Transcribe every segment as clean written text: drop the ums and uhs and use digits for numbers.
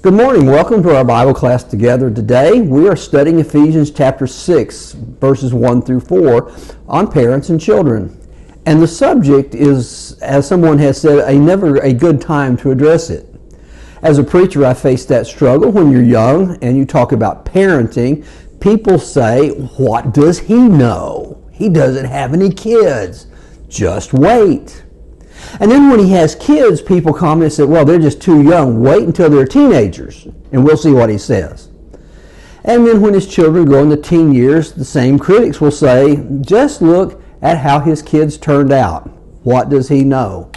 Good morning. Welcome to our Bible class together. Today we are studying Ephesians chapter 6, verses 1 through 4 on parents and children. And the subject is, as someone has said, never a good time to address it. As a preacher, I faced that struggle. When you're young and you talk about parenting, people say, "What does he know? He doesn't have any kids. Just wait." And then when he has kids, people comment and say, "Well, they're just too young. Wait until they're teenagers, and we'll see what he says." And then when his children grow in the teen years, the same critics will say, "Just look at how his kids turned out. What does he know?"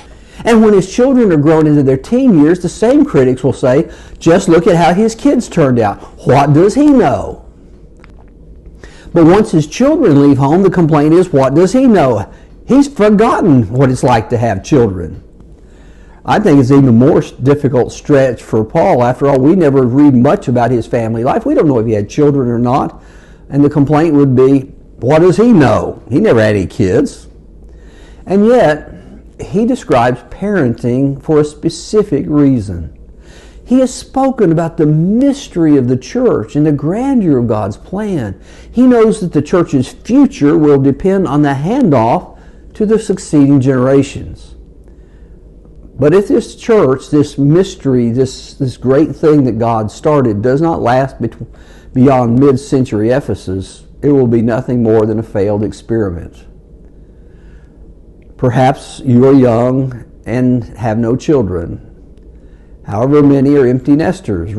And when his children are grown into their teen years, the same critics will say, "Just look at how his kids turned out. What does he know?" But once his children leave home, the complaint is, "What does he know? He's forgotten what it's like to have children." I think it's even more difficult stretch for Paul. After all, we never read much about his family life. We don't know if he had children or not. And the complaint would be, what does he know? He never had any kids. And yet, he describes parenting for a specific reason. He has spoken about the mystery of the church and the grandeur of God's plan. He knows that the church's future will depend on the handoff to the succeeding generations. But if this church, this mystery, this great thing that God started does not last beyond mid-century Ephesus, it will be nothing more than a failed experiment. Perhaps you are young and have no children. However, many are empty nesters,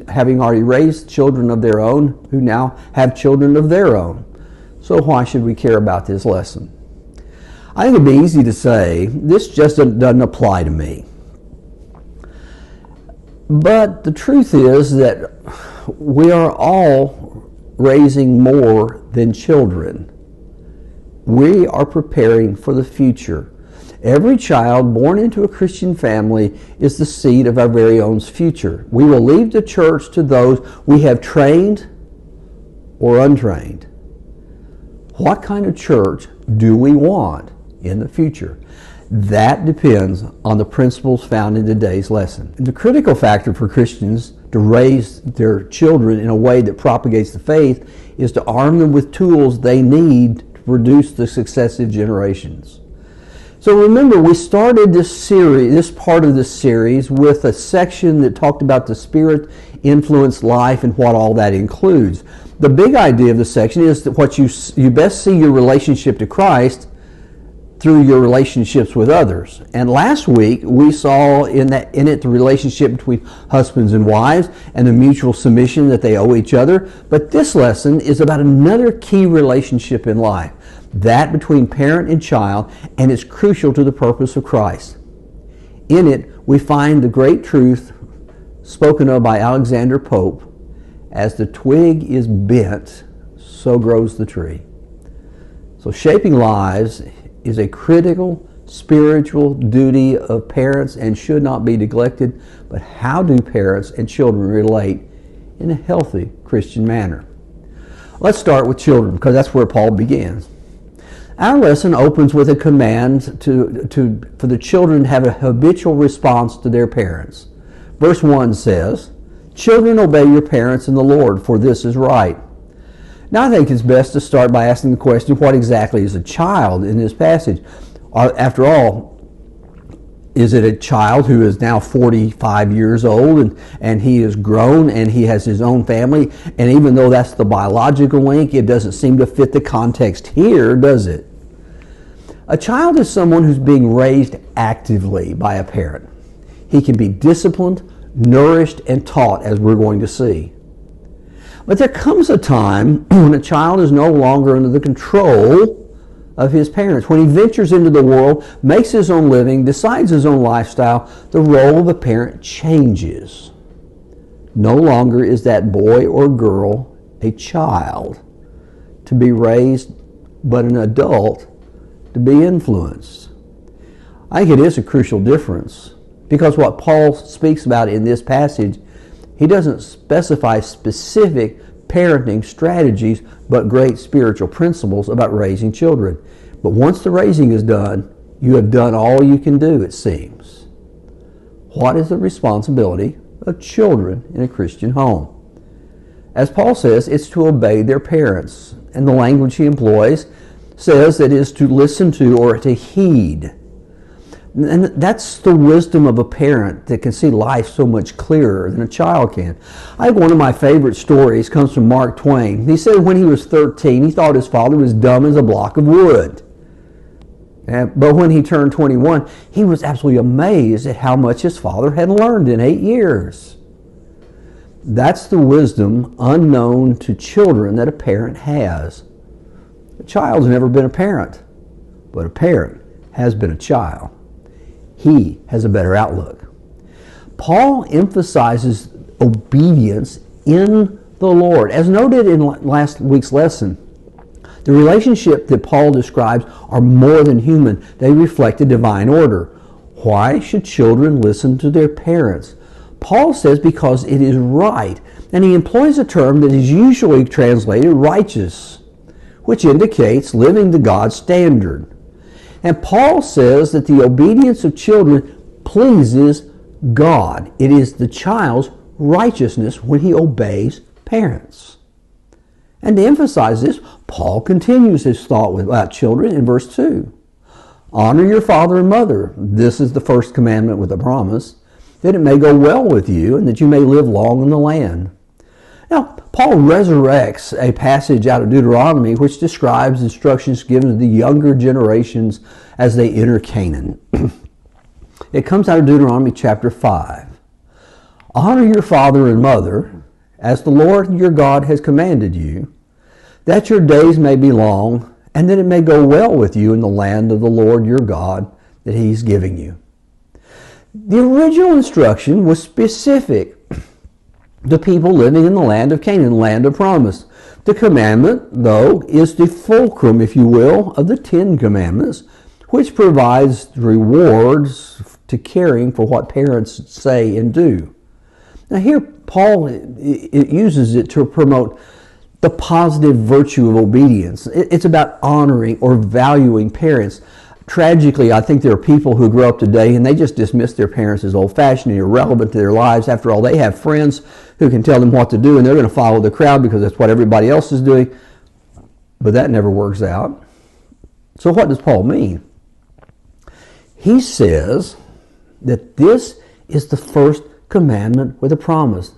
having already raised children of their own who now have children of their own. So why should we care about this lesson? I think it'd be easy to say, this just doesn't apply to me. But the truth is that we are all raising more than children. We are preparing for the future. Every child born into a Christian family is the seed of our very own future. We will leave the church to those we have trained or untrained. What kind of church do we want in the future? That depends on the principles found in today's lesson. The critical factor for Christians to raise their children in a way that propagates the faith is to arm them with tools they need to produce the successive generations. So remember, we started this part of this series with a section that talked about the Spirit-influenced life and what all that includes. The big idea of the section is that what you best see your relationship to Christ through your relationships with others. And last week we saw in it the relationship between husbands and wives and the mutual submission that they owe each other. But this lesson is about another key relationship in life, that between parent and child, and it's crucial to the purpose of Christ. In it we find the great truth spoken of by Alexander Pope: as the twig is bent, so grows the tree. So shaping lives is a critical spiritual duty of parents and should not be neglected. But how do parents and children relate in a healthy Christian manner? Let's start with children, because that's where Paul begins. Our lesson opens with a command for the children to have a habitual response to their parents. Verse 1 says, "Children, obey your parents in the Lord, for this is right." Now, I think it's best to start by asking the question, what exactly is a child in this passage? After all, is it a child who is now 45 years old and he is grown and he has his own family? And even though that's the biological link, it doesn't seem to fit the context here, does it? A child is someone who's being raised actively by a parent. He can be disciplined, nourished, and taught, as we're going to see. But there comes a time when a child is no longer under the control of his parents. When he ventures into the world, makes his own living, decides his own lifestyle, the role of a parent changes. No longer is that boy or girl a child to be raised, but an adult to be influenced. I think it is a crucial difference, because what Paul speaks about in this passage, he doesn't specify specific parenting strategies, but great spiritual principles about raising children. But once the raising is done, you have done all you can do, it seems. What is the responsibility of children in a Christian home. As Paul says, it's to obey their parents. And the language he employs says that it is to listen to or to heed. And that's the wisdom of a parent that can see life so much clearer than a child can. I think one of my favorite stories comes from Mark Twain. He said when he was 13, he thought his father was dumb as a block of wood. But when he turned 21, he was absolutely amazed at how much his father had learned in 8 years. That's the wisdom unknown to children that a parent has. A child's never been a parent, but a parent has been a child. He has a better outlook. Paul emphasizes obedience in the Lord. As noted in last week's lesson, the relationship that Paul describes are more than human. They reflect a divine order. Why should children listen to their parents? Paul says because it is right, and he employs a term that is usually translated righteous, which indicates living to God's standard. And Paul says that the obedience of children pleases God. It is the child's righteousness when he obeys parents. And to emphasize this, Paul continues his thought about children in verse 2. Honor your father and mother. This is the first commandment with a promise, that it may go well with you and that you may live long in the land. Now, Paul resurrects a passage out of Deuteronomy which describes instructions given to the younger generations as they enter Canaan. It comes out of Deuteronomy chapter 5. Honor your father and mother, as the Lord your God has commanded you, that your days may be long, and that it may go well with you in the land of the Lord your God that he's giving you. The original instruction was specific to people living in the land of Canaan, land of promise. The commandment, though, is the fulcrum, if you will, of the 10 Commandments, which provides rewards to caring for what parents say and do. Now here, Paul uses it to promote the positive virtue of obedience. It's about honoring or valuing parents. Tragically, I think there are people who grow up today and they just dismiss their parents as old-fashioned and irrelevant to their lives. After all, they have friends who can tell them what to do and they're going to follow the crowd because that's what everybody else is doing. But that never works out. So what does Paul mean? He says that this is the first commandment with a promise.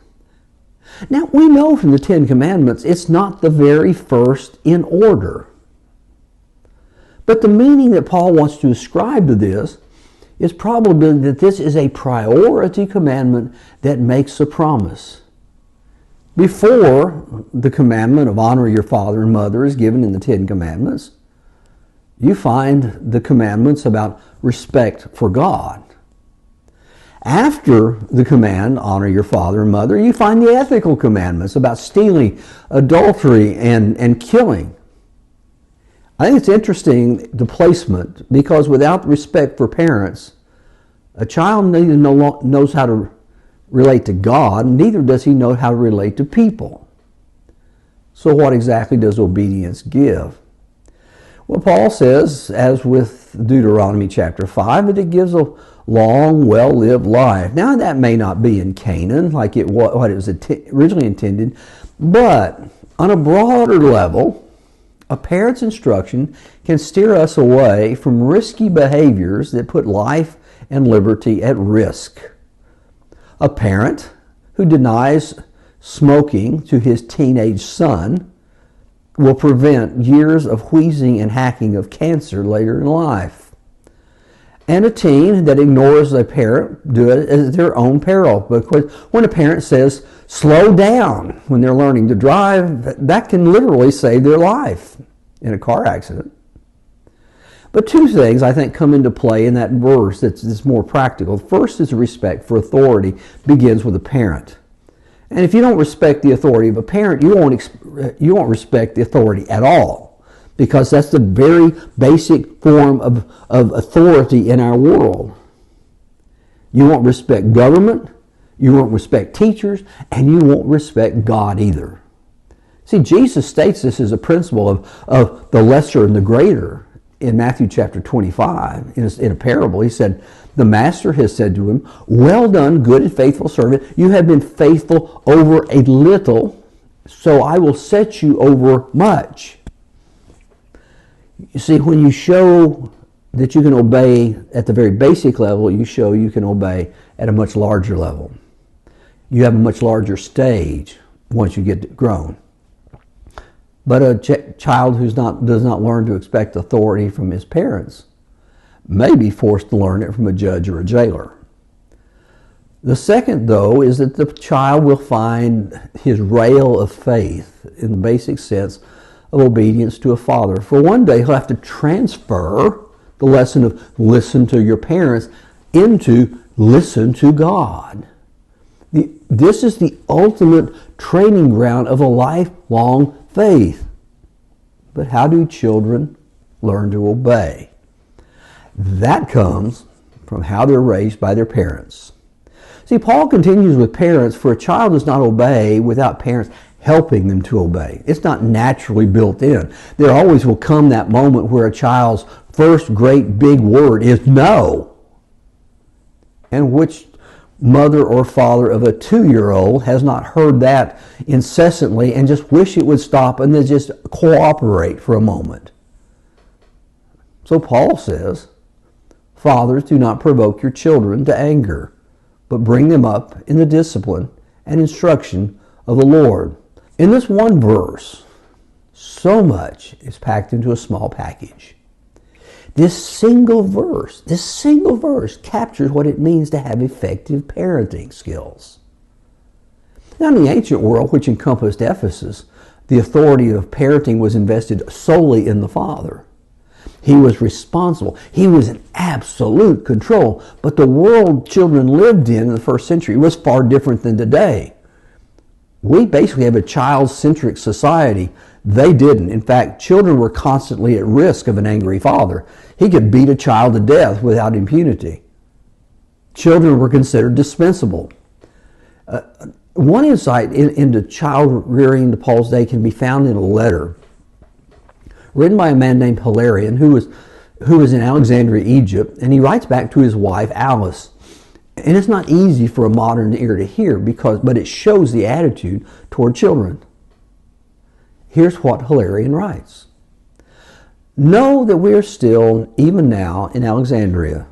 Now, we know from the 10 Commandments it's not the very first in order. But the meaning that Paul wants to ascribe to this is probably that this is a priority commandment that makes a promise. Before the commandment of honor your father and mother is given in the 10 Commandments, you find the commandments about respect for God. After the command, honor your father and mother, you find the ethical commandments about stealing, adultery, and killing. I think it's interesting, the placement, because without respect for parents, a child neither knows how to relate to God, neither does he know how to relate to people. So what exactly does obedience give? Well, Paul says, as with Deuteronomy chapter 5, that it gives a long, well-lived life. Now, that may not be in Canaan, like what it was originally intended, but on a broader level, a parent's instruction can steer us away from risky behaviors that put life and liberty at risk. A parent who denies smoking to his teenage son will prevent years of wheezing and hacking of cancer later in life. And a teen that ignores a parent do it at their own peril. Because when a parent says, slow down when they're learning to drive, that can literally save their life in a car accident. But two things, I think, come into play in that verse that's more practical. First is respect for authority begins with a parent. And if you don't respect the authority of a parent, you won't respect the authority at all. Because that's the very basic form of authority in our world. You won't respect government, you won't respect teachers, and you won't respect God either. See, Jesus states this as a principle of the lesser and the greater. in Matthew chapter 25, in a parable, he said, the master has said to him, well done, good and faithful servant. You have been faithful over a little, so I will set you over much. You see, when you show that you can obey at the very basic level, you show you can obey at a much larger level. You have a much larger stage once you get grown. But a child who does not learn to expect authority from his parents may be forced to learn it from a judge or a jailer. The second, though, is that the child will find his rail of faith in the basic sense of obedience to a father. For one day, he'll have to transfer the lesson of listen to your parents into listen to God. This is the ultimate training ground of a lifelong faith. But how do children learn to obey? That comes from how they're raised by their parents. See, Paul continues with parents, for a child does not obey without parents helping them to obey. It's not naturally built in. There always will come that moment where a child's first great big word is no. And which mother or father of a 2-year-old has not heard that incessantly and just wish it would stop and then just cooperate for a moment? So Paul says, fathers, do not provoke your children to anger, but bring them up in the discipline and instruction of the Lord. In this one verse, so much is packed into a small package. This single verse captures what it means to have effective parenting skills. Now, in the ancient world, which encompassed Ephesus, the authority of parenting was invested solely in the father. He was responsible. He was in absolute control. But the world children lived in the first century was far different than today. We basically have a child-centric society. They didn't. In fact, children were constantly at risk of an angry father. He could beat a child to death without impunity. Children were considered dispensable. One insight into child rearing to Paul's day can be found in a letter written by a man named Hilarion who was in Alexandria, Egypt, and he writes back to his wife, Alice. And it's not easy for a modern ear to hear, but it shows the attitude toward children. Here's what Hilarion writes. Know that we are still, even now, in Alexandria.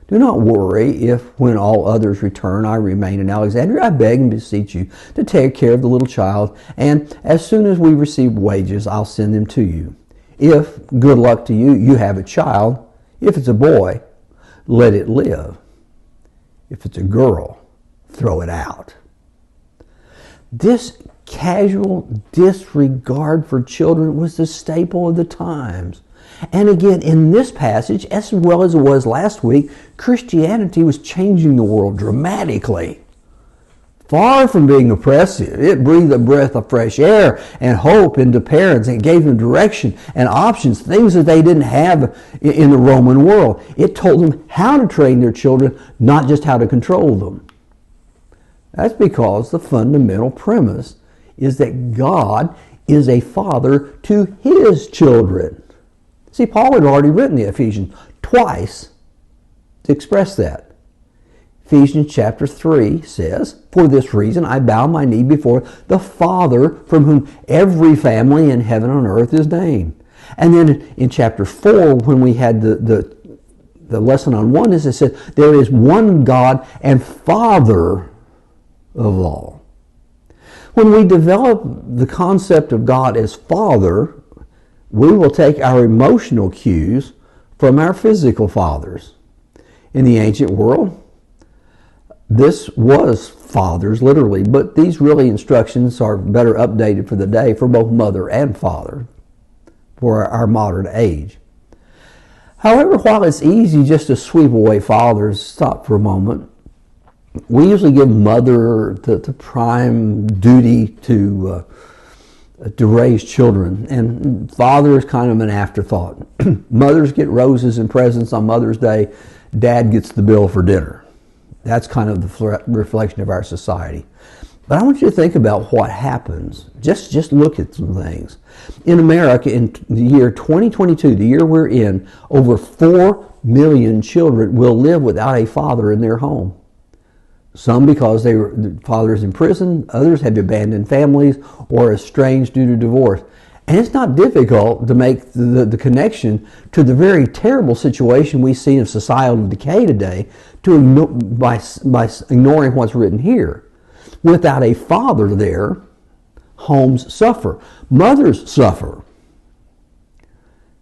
Do not worry if, when all others return, I remain in Alexandria. I beg and beseech you to take care of the little child, and as soon as we receive wages, I'll send them to you. If, good luck to you, you have a child, if it's a boy, let it live. If it's a girl, throw it out. This casual disregard for children was the staple of the times. And again, in this passage, as well as it was last week, Christianity was changing the world dramatically. Far from being oppressive, it breathed a breath of fresh air and hope into parents and gave them direction and options, things that they didn't have in the Roman world. It told them how to train their children, not just how to control them. That's because the fundamental premise is that God is a father to his children. See, Paul had already written the Ephesians twice to express that. Ephesians chapter 3 says, for this reason I bow my knee before the Father, from whom every family in heaven and earth is named. And then in chapter 4, when we had the lesson on oneness, it said, there is one God and Father of all. When we develop the concept of God as Father, we will take our emotional cues from our physical fathers. In the ancient world, this was fathers, literally, but these really instructions are better updated for the day for both mother and father for our modern age. However, while it's easy just to sweep away fathers, stop for a moment. We usually give mother the prime duty to raise children, and father is kind of an afterthought. Mothers get roses and presents on Mother's Day. Dad gets the bill for dinner. That's kind of the reflection of our society. But I want you to think about what happens. Just look at some things. In America, in the year 2022, the year we're in, over 4 million children will live without a father in their home. Some because the father is in prison, others have abandoned families or estranged due to divorce. And it's not difficult to make the connection to the very terrible situation we see in societal decay today by ignoring what's written here. Without a father there, homes suffer. Mothers suffer.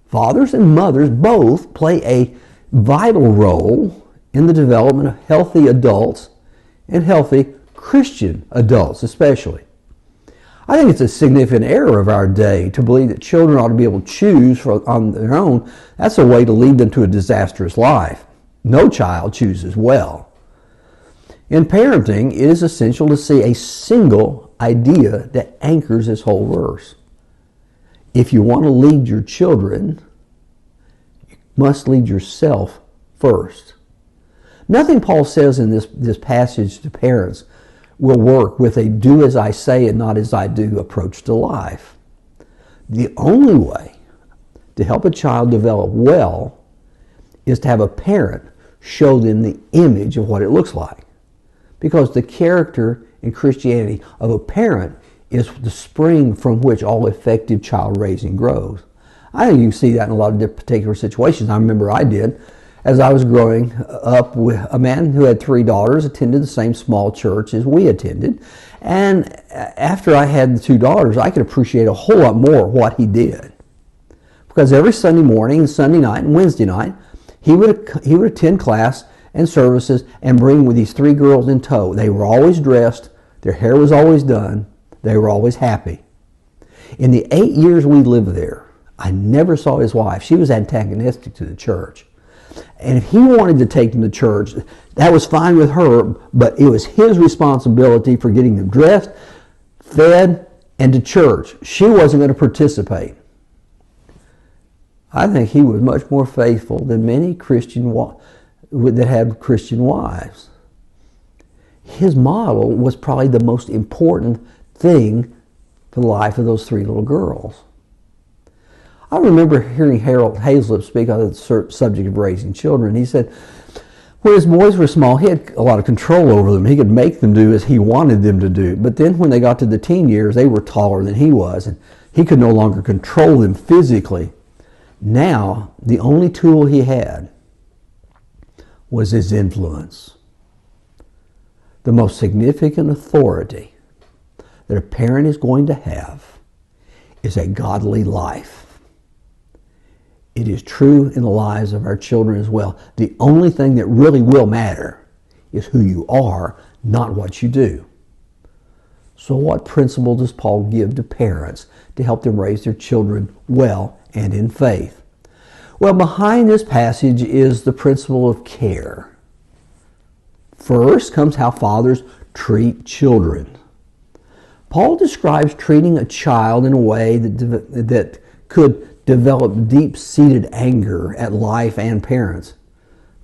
Fathers and mothers both play a vital role in the development of healthy adults and healthy Christian adults especially. I think it's a significant error of our day to believe that children ought to be able to choose on their own. That's a way to lead them to a disastrous life. No child chooses well. In parenting, it is essential to see a single idea that anchors this whole verse. If you want to lead your children, you must lead yourself first. Nothing Paul says in this passage to parents will work with a do as I say and not as I do approach to life. The only way to help a child develop well is to have a parent show them the image of what it looks like. Because the character in Christianity of a parent is the spring from which all effective child raising grows. I think you can see that in a lot of particular situations. I remember I did. As I was growing up, with a man who had 3 daughters attended the same small church as we attended. And after I had the 2 daughters, I could appreciate a whole lot more what he did. Because every Sunday morning and Sunday night and Wednesday night, he would attend class and services and bring with these 3 girls in tow. They were always dressed. Their hair was always done. They were always happy. In the 8 years we lived there, I never saw his wife. She was antagonistic to the church. And if he wanted to take them to church, that was fine with her, but it was his responsibility for getting them dressed, fed, and to church. She wasn't going to participate. I think he was much more faithful than many that had Christian wives. His model was probably the most important thing for the life of those 3 little girls. I remember hearing Harold Hazlitt speak on the subject of raising children. He said, when his boys were small, he had a lot of control over them. He could make them do as he wanted them to do. But then when they got to the teen years, they were taller than he was, and he could no longer control them physically. Now, the only tool he had was his influence. The most significant authority that a parent is going to have is a godly life. It is true in the lives of our children as well. The only thing that really will matter is who you are, not what you do. So what principle does Paul give to parents to help them raise their children well and in faith? Well, behind this passage is the principle of care. First comes how fathers treat children. Paul describes treating a child in a way that could develop deep-seated anger at life and parents.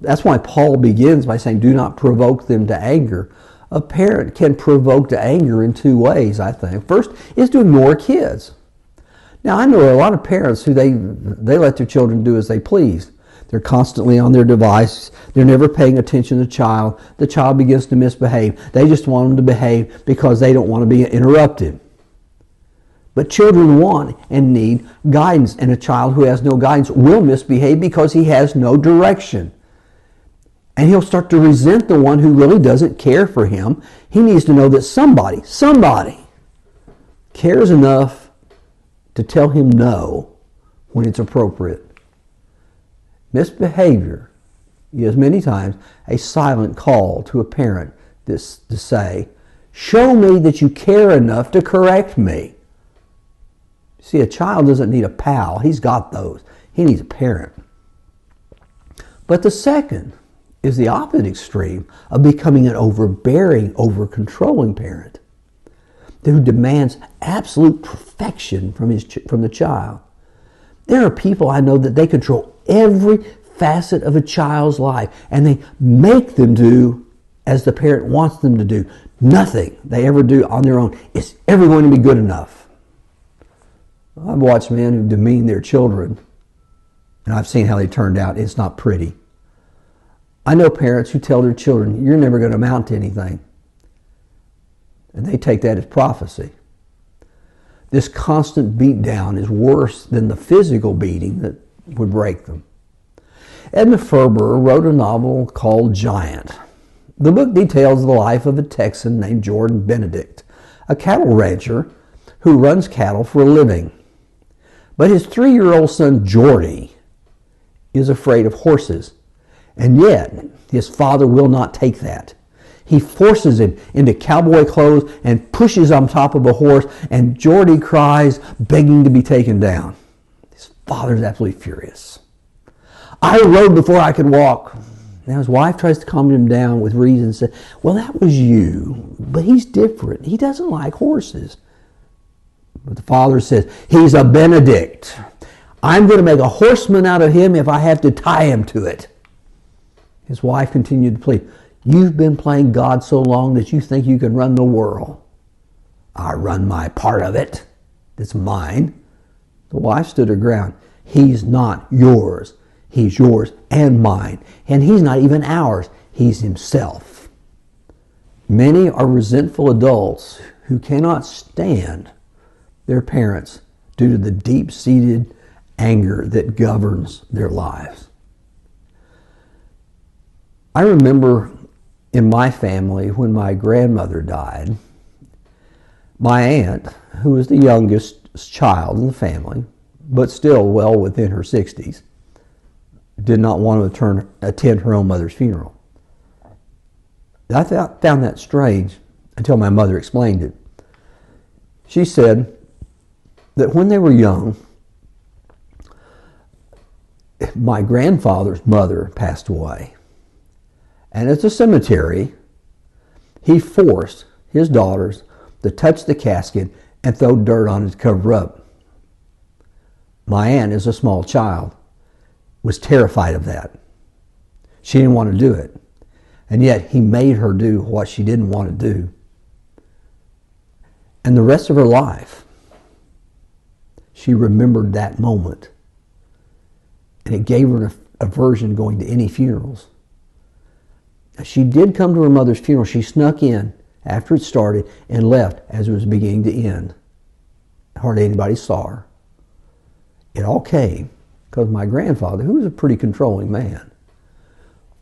That's why Paul begins by saying, do not provoke them to anger. A parent can provoke to anger in 2 ways, I think. First is to ignore kids. Now, I know a lot of parents who they let their children do as they please. They're constantly on their device. They're never paying attention to the child. The child begins to misbehave. They just want them to behave because they don't want to be interrupted. But children want and need guidance, and a child who has no guidance will misbehave because he has no direction. And he'll start to resent the one who really doesn't care for him. He needs to know that somebody cares enough to tell him no when it's appropriate. Misbehavior is many times a silent call to a parent to say, show me that you care enough to correct me. See, a child doesn't need a pal. He's got those. He needs a parent. But the second is the opposite extreme of becoming an overbearing, over-controlling parent who demands absolute perfection from the child. There are people I know that they control every facet of a child's life, and they make them do as the parent wants them to do. Nothing they ever do on their own is ever going to be good enough. I've watched men who demean their children, and I've seen how they turned out. It's not pretty. I know parents who tell their children, you're never going to amount to anything. And they take that as prophecy. This constant beat down is worse than the physical beating that would break them. Edna Ferber wrote a novel called Giant. The book details the life of a Texan named Jordan Benedict, a cattle rancher who runs cattle for a living. But his 3-year-old son, Jordy, is afraid of horses. And yet, his father will not take that. He forces him into cowboy clothes and pushes on top of a horse, and Jordy cries, begging to be taken down. His father's absolutely furious. I rode before I could walk. Now his wife tries to calm him down with reason and says, well, that was you, but he's different. He doesn't like horses. But the father says, he's a Benedict. I'm going to make a horseman out of him if I have to tie him to it. His wife continued to plead, you've been playing God so long that you think you can run the world. I run my part of it. It's mine. The wife stood her ground. He's not yours. He's yours and mine. And he's not even ours. He's himself. Many are resentful adults who cannot stand their parents due to the deep-seated anger that governs their lives. I remember in my family when my grandmother died, my aunt, who was the youngest child in the family, but still well within her 60s, did not want to attend her own mother's funeral. I found that strange until my mother explained it. She said that when they were young, my grandfather's mother passed away. And at the cemetery, he forced his daughters to touch the casket and throw dirt on it to cover up. My aunt, as a small child, was terrified of that. She didn't want to do it. And yet he made her do what she didn't want to do. And the rest of her life, she remembered that moment. And it gave her an aversion going to any funerals. She did come to her mother's funeral. She snuck in after it started and left as it was beginning to end. Hardly anybody saw her. It all came because my grandfather, who was a pretty controlling man,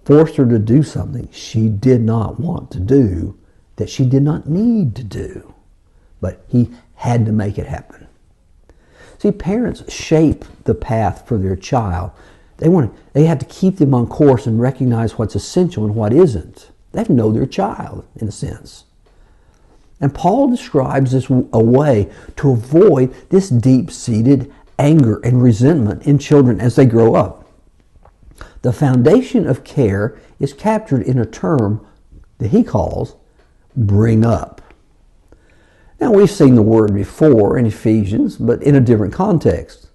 forced her to do something she did not want to do, that she did not need to do. But he had to make it happen. See, parents shape the path for their child. They have to keep them on course and recognize what's essential and what isn't. They have to know their child, in a sense. And Paul describes this a way to avoid this deep-seated anger and resentment in children as they grow up. The foundation of care is captured in a term that he calls bring up. Now, we've seen the word before in Ephesians, but in a different context.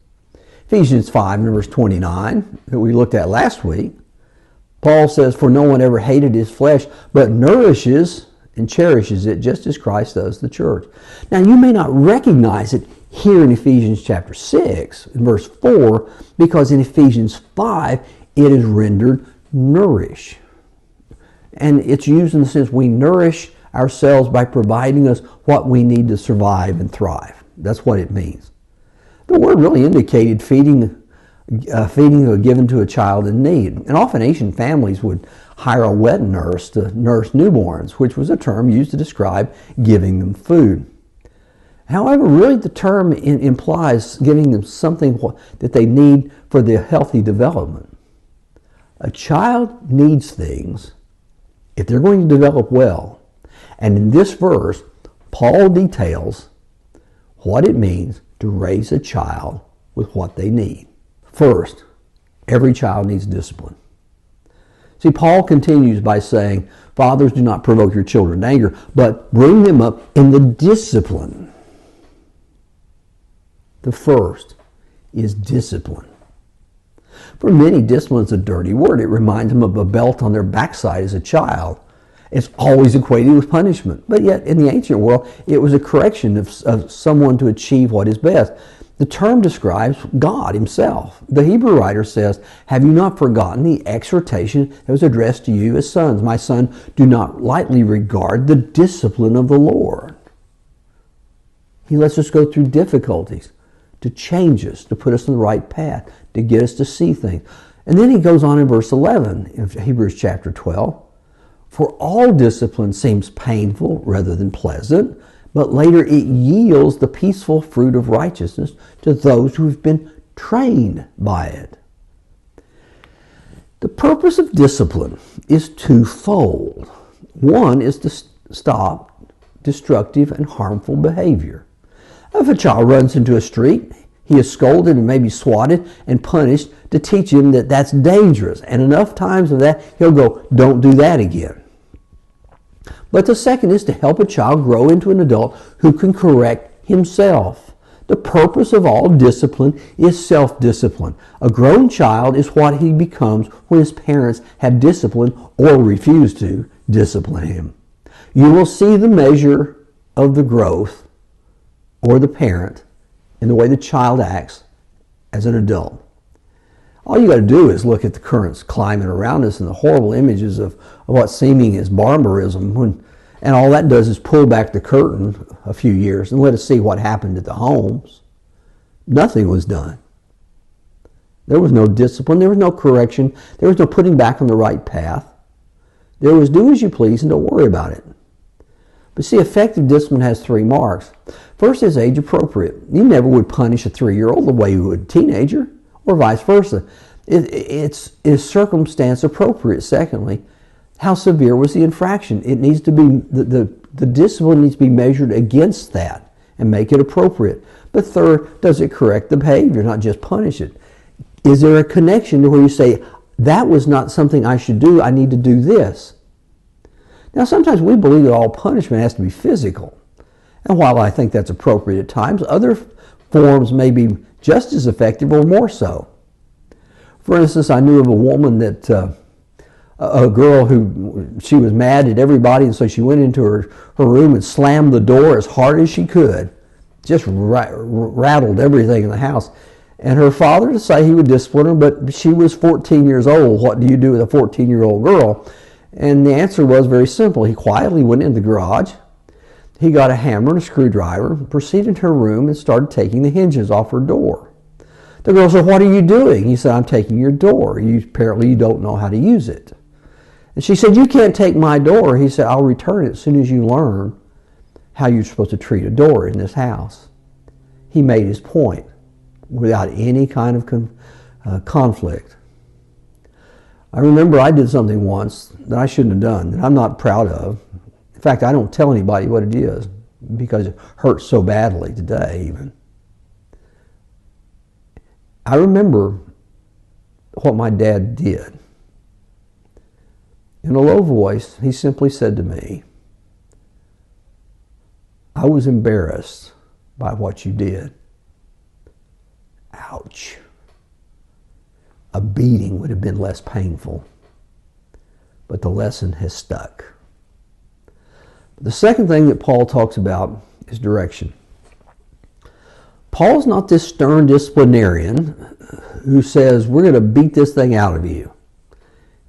Ephesians 5, verse 29, that we looked at last week, Paul says, for no one ever hated his flesh, but nourishes and cherishes it just as Christ does the church. Now, you may not recognize it here in Ephesians chapter 6, in verse 4, because in Ephesians 5, it is rendered nourish. And it's used in the sense we nourish ourselves by providing us what we need to survive and thrive. That's what it means. The word really indicated feeding given to a child in need. And often Asian families would hire a wet nurse to nurse newborns, which was a term used to describe giving them food. However, really the term implies giving them something that they need for their healthy development. A child needs things if they're going to develop well. And in this verse, Paul details what it means to raise a child with what they need. First, every child needs discipline. See, Paul continues by saying, fathers, do not provoke your children to anger, but bring them up in the discipline. The first is discipline. For many, discipline is a dirty word. It reminds them of a belt on their backside as a child. It's always equated with punishment. But yet, in the ancient world, it was a correction of someone to achieve what is best. The term describes God himself. The Hebrew writer says, "Have you not forgotten the exhortation that was addressed to you as sons? My son, do not lightly regard the discipline of the Lord." He lets us go through difficulties to change us, to put us on the right path, to get us to see things. And then he goes on in verse 11 in Hebrews chapter 12. "For all discipline seems painful rather than pleasant, but later it yields the peaceful fruit of righteousness to those who have been trained by it." The purpose of discipline is twofold. One is to stop destructive and harmful behavior. If a child runs into a street, he is scolded and maybe swatted and punished to teach him that that's dangerous. And enough times of that, he'll go, "Don't do that again." But the second is to help a child grow into an adult who can correct himself. The purpose of all discipline is self-discipline. A grown child is what he becomes when his parents have disciplined or refuse to discipline him. You will see the measure of the growth or the parent in the way the child acts as an adult. All you got to do is look at the current climate around us and the horrible images of what seeming is barbarism. And all that does is pull back the curtain a few years and let us see what happened at the homes. Nothing was done. There was no discipline. There was no correction. There was no putting back on the right path. There was do as you please and don't worry about it. But see, effective discipline has three marks. First is age appropriate. You never would punish a 3-year-old the way you would a teenager, or vice versa. It's circumstance appropriate. Secondly, how severe was the infraction? It needs to be, the discipline needs to be measured against that and make it appropriate. But third, does it correct the behavior, not just punish it? Is there a connection to where you say, that was not something I should do, I need to do this? Now, sometimes we believe that all punishment has to be physical. And while I think that's appropriate at times, other forms may be just as effective or more so. For instance, I knew of a woman that, a girl who, she was mad at everybody, and so she went into her room and slammed the door as hard as she could. Just rattled everything in the house. And her father decided he would discipline her, but she was 14 years old. What do you do with a 14-year-old girl? And the answer was very simple. He quietly went in the garage. He got a hammer and a screwdriver, proceeded to her room, and started taking the hinges off her door. The girl said, "What are you doing?" He said, "I'm taking your door. Apparently you don't know how to use it." And she said, "You can't take my door." He said, "I'll return it as soon as you learn how you're supposed to treat a door in this house." He made his point without any kind of conflict. I remember I did something once that I shouldn't have done, that I'm not proud of. In fact, I don't tell anybody what it is because it hurts so badly today even. I remember what my dad did. In a low voice, he simply said to me, "I was embarrassed by what you did." Ouch. A beating would have been less painful, but the lesson has stuck. The second thing that Paul talks about is direction. Paul's not this stern disciplinarian who says, "We're going to beat this thing out of you."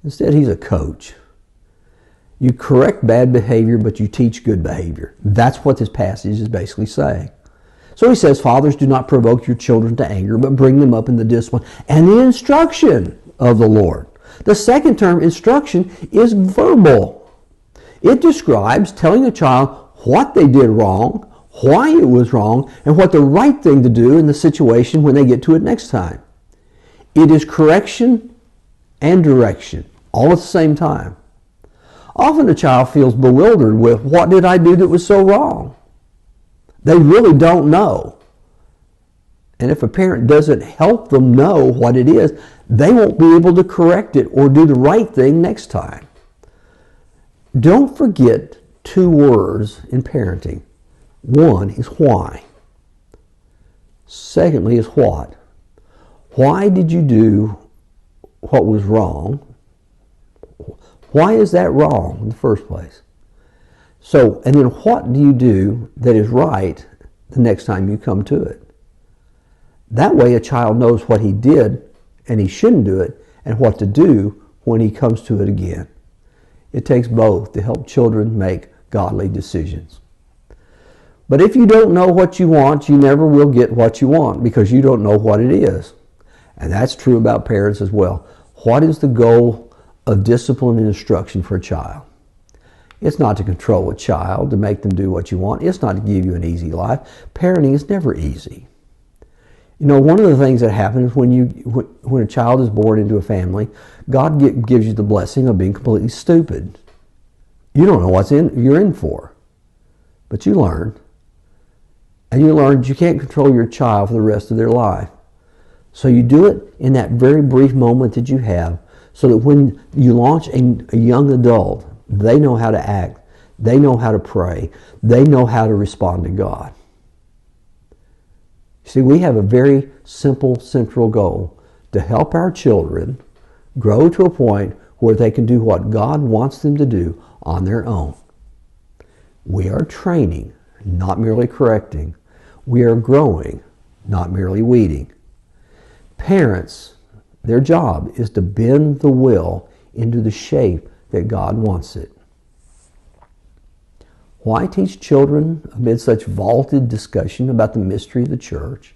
Instead, he's a coach. You correct bad behavior, but you teach good behavior. That's what this passage is basically saying. So he says, "Fathers, do not provoke your children to anger, but bring them up in the discipline and the instruction of the Lord." The second term, instruction, is verbal. It describes telling a child what they did wrong, why it was wrong, and what the right thing to do in the situation when they get to it next time. It is correction and direction, all at the same time. Often a child feels bewildered with, what did I do that was so wrong? They really don't know. And if a parent doesn't help them know what it is, they won't be able to correct it or do the right thing next time. Don't forget two words in parenting. One is why. Secondly is what. Why did you do what was wrong? Why is that wrong in the first place? So, and then what do you do that is right the next time you come to it? That way a child knows what he did and he shouldn't do it, and what to do when he comes to it again. It takes both to help children make godly decisions. But if you don't know what you want, you never will get what you want because you don't know what it is. And that's true about parents as well. What is the goal of discipline and instruction for a child? It's not to control a child, to make them do what you want. It's not to give you an easy life. Parenting is never easy. You know, one of the things that happens when a child is born into a family, God gives you the blessing of being completely stupid. You don't know what you're in for, but you learn. And you learn that you can't control your child for the rest of their life. So you do it in that very brief moment that you have, so that when you launch a young adult, they know how to act, they know how to pray, they know how to respond to God. See, we have a very simple central goal: to help our children grow to a point where they can do what God wants them to do on their own. We are training, not merely correcting. We are growing, not merely weeding. Parents, their job is to bend the will into the shape that God wants it. Why teach children amid such vaulted discussion about the mystery of the church?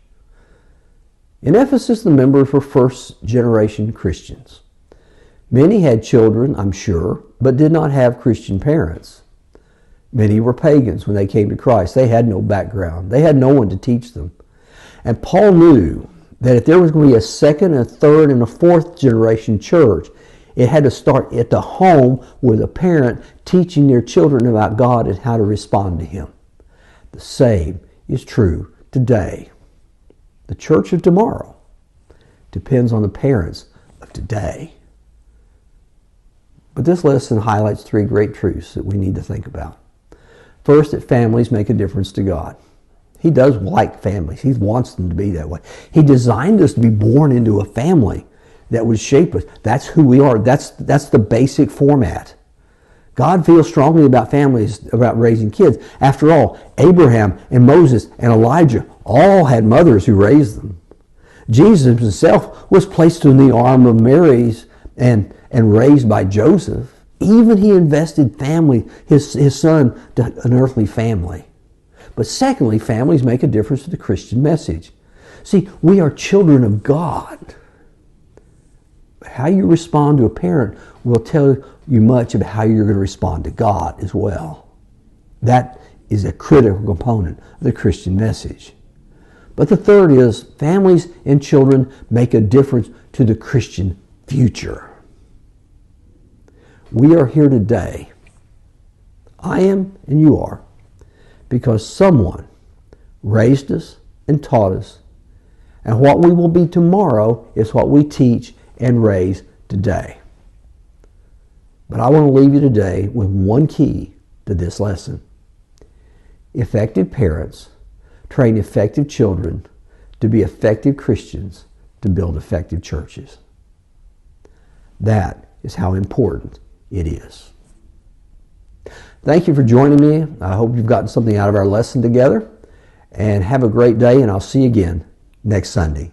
In Ephesus, the members were first-generation Christians. Many had children, I'm sure, but did not have Christian parents. Many were pagans when they came to Christ. They had no background. They had no one to teach them. And Paul knew that if there was going to be a second, a third, and a fourth generation church, it had to start at the home with a parent teaching their children about God and how to respond to Him. The same is true today. The church of tomorrow depends on the parents of today. But this lesson highlights three great truths that we need to think about. First, that families make a difference to God. He does like families. He wants them to be that way. He designed us to be born into a family that would shape us. That's who we are. That's the basic format. God feels strongly about families, about raising kids. After all, Abraham and Moses and Elijah all had mothers who raised them. Jesus himself was placed in the arm of Mary's and raised by Joseph. Even he invested family, his son, to an earthly family. But secondly, families make a difference to the Christian message. See, we are children of God. How you respond to a parent will tell you much about how you're going to respond to God as well. That is a critical component of the Christian message. But the third is families and children make a difference to the Christian future. We are here today. I am and you are, because someone raised us and taught us. And what we will be tomorrow is what we teach and raise today. But I want to leave you today with one key to this lesson. Effective parents train effective children to be effective Christians to build effective churches. That is how important it is. Thank you for joining me. I hope you've gotten something out of our lesson together. And have a great day, and I'll see you again next Sunday.